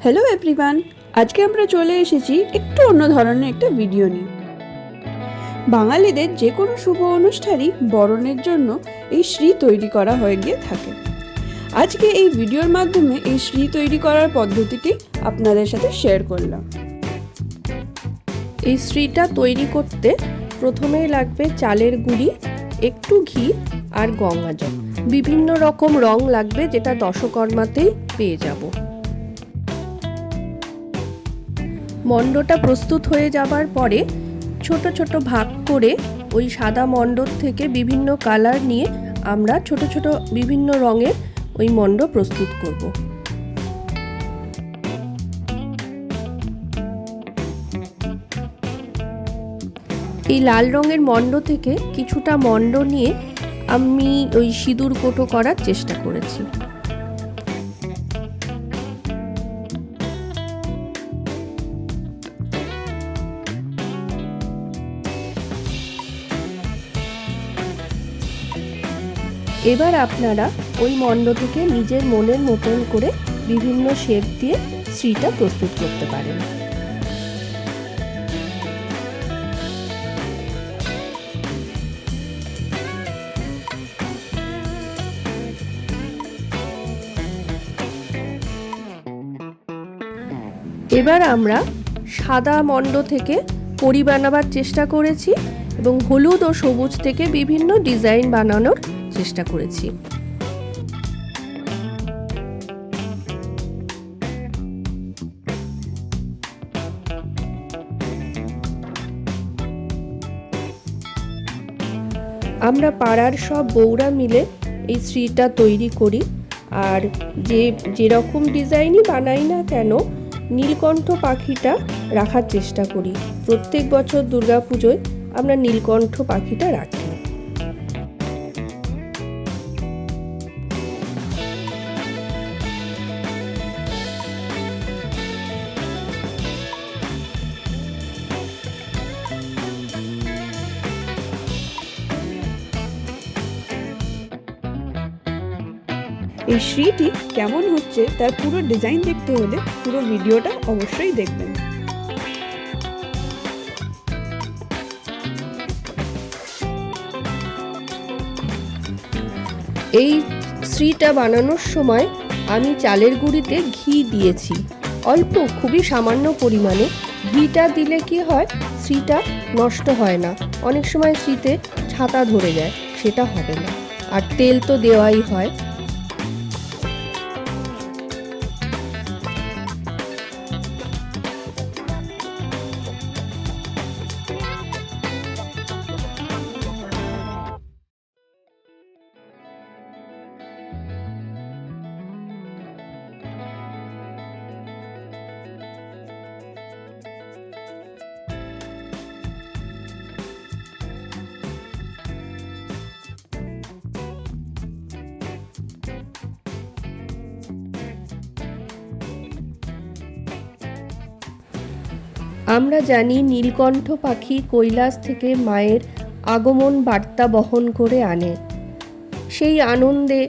Hello everyone, আজকে আমরা চলে এসেছি একটু অন্য ধরনের একটা ভিডিও নিয়ে। বাঙালিদের যে কোনো শুভ অনুষ্ঠানই বরণের জন্য এই শ্রী তৈরি করা হয়ে গিয়ে থাকে। আজকে এই ভিডিওর মাধ্যমে এই শ্রী তৈরি করার পদ্ধতিটি আপনাদের সাথে শেয়ার করলাম। এই শ্রীটা তৈরি করতে প্রথমেই লাগবে চালের গুঁড়ি, একটু ঘি আর গঙ্গা জল। বিভিন্ন রকম রং লাগবে, যেটা দশকর্মাতেই পেয়ে যাব। মণ্ডটা প্রস্তুত হয়ে যাবার পরে ছোট ছোট ভাগ করে ওই সাদা মণ্ডর থেকে বিভিন্ন কালার নিয়ে আমরা ছোট ছোট বিভিন্ন রঙের ওই মণ্ড প্রস্তুত করব। এই লাল রঙের মণ্ড থেকে কিছুটা মণ্ড নিয়ে আমি ওই সিঁদুর কোটো করার চেষ্টা করেছি। এবার আপনারা ওই মণ্ড থেকে নিজের মনের মতন করে বিভিন্ন শেপ দিয়ে শ্রীটা প্রস্তুত করতে পারেন। এবার আমরা সাদা মণ্ড থেকে কড়ি বানাবার চেষ্টা করেছি এবং হলুদ ও সবুজ থেকে বিভিন্ন ডিজাইন বানানোর চেষ্টা করেছি। আমরা পাড়ার সব বউরা মিলে এই শ্রীটা তৈরি করি, আর যেরকম ডিজাইনই বানাই না কেন নীলকণ্ঠ পাখিটা রাখার চেষ্টা করি। প্রত্যেক বছর দুর্গাপুজোয় আমরা নীলকণ্ঠ পাখিটা রাখি। এই শ্রীটি কেমন হচ্ছে তার পুরো ডিজাইন দেখতে হলে পুরো ভিডিওটা অবশ্যই দেখবেন। এই শ্রীটা বানানোর সময় আমি চালের গুঁড়িতে ঘি দিয়েছি, অল্প, খুবই সামান্য পরিমাণে। ঘিটা দিলে কি হয়, শ্রীটা নষ্ট হয় না। অনেক সময় শ্রীতে ছাতা ধরে যায়, সেটা হবে না। আর তেল তো দেওয়াই হয়। আমরা জানি নীলকণ্ঠ পাখি কৈলাস থেকে মায়ের আগমন বার্তা বহন করে আনে। সেই আনন্দে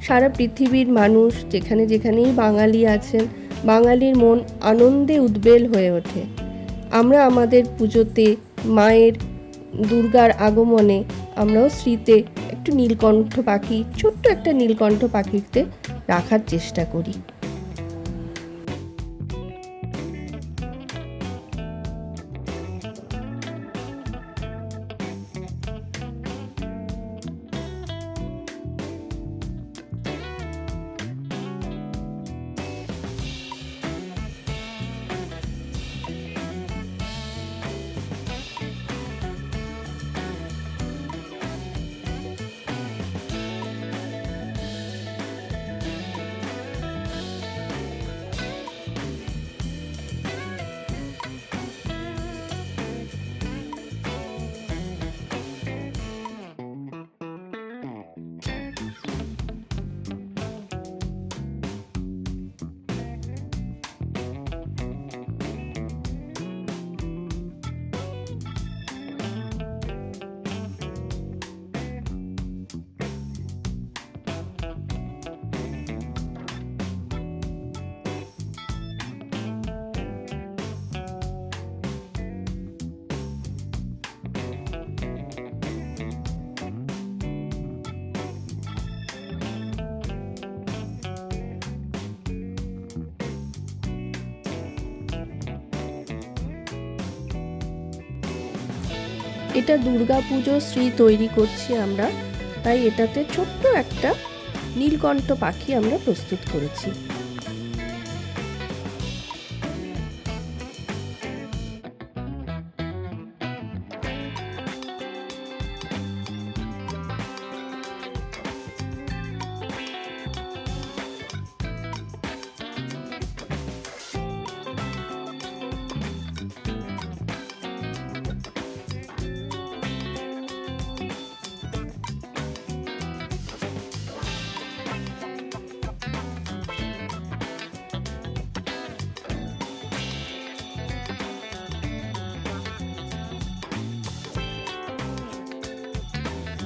সারা পৃথিবীর মানুষ, যেখানে যেখানেই বাঙালি আছেন, বাঙালির মন আনন্দে উদ্বেল হয়ে ওঠে। আমরা আমাদের পুজোতে মায়ের দুর্গার আগমনে আমরাও শ্রীতে একটু নীলকণ্ঠ পাখি, ছোট্ট একটা নীলকণ্ঠ পাখিতে রাখার চেষ্টা করি। এটা দুর্গা পুজো শ্রী তৈরি করছি আমরা, তাই এটাতে ছোট্ট একটা নীলকণ্ঠ পাখি আমরা প্রস্তুত করেছি।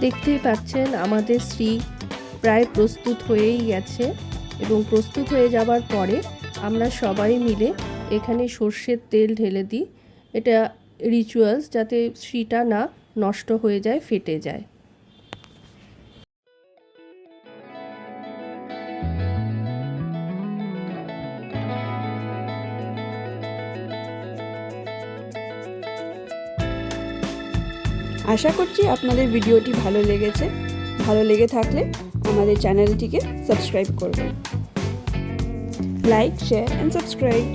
দেখতেই পাচ্ছেন আমাদের শ্রী প্রায় প্রস্তুত হয়েই গেছে, এবং প্রস্তুত হয়ে যাবার পরে আমরা সবাই মিলে এখানে সর্ষের তেল ঢেলে দিই। এটা রিচুয়ালস, যাতে শ্রীটা না নষ্ট হয়ে যায়, ফেটে যায়। আশা করছি আপনাদের ভিডিওটি ভালো লেগেছে। ভালো লেগে থাকলে আমাদের চ্যানেলটিকে সাবস্ক্রাইব করবেন। Like, share and subscribe.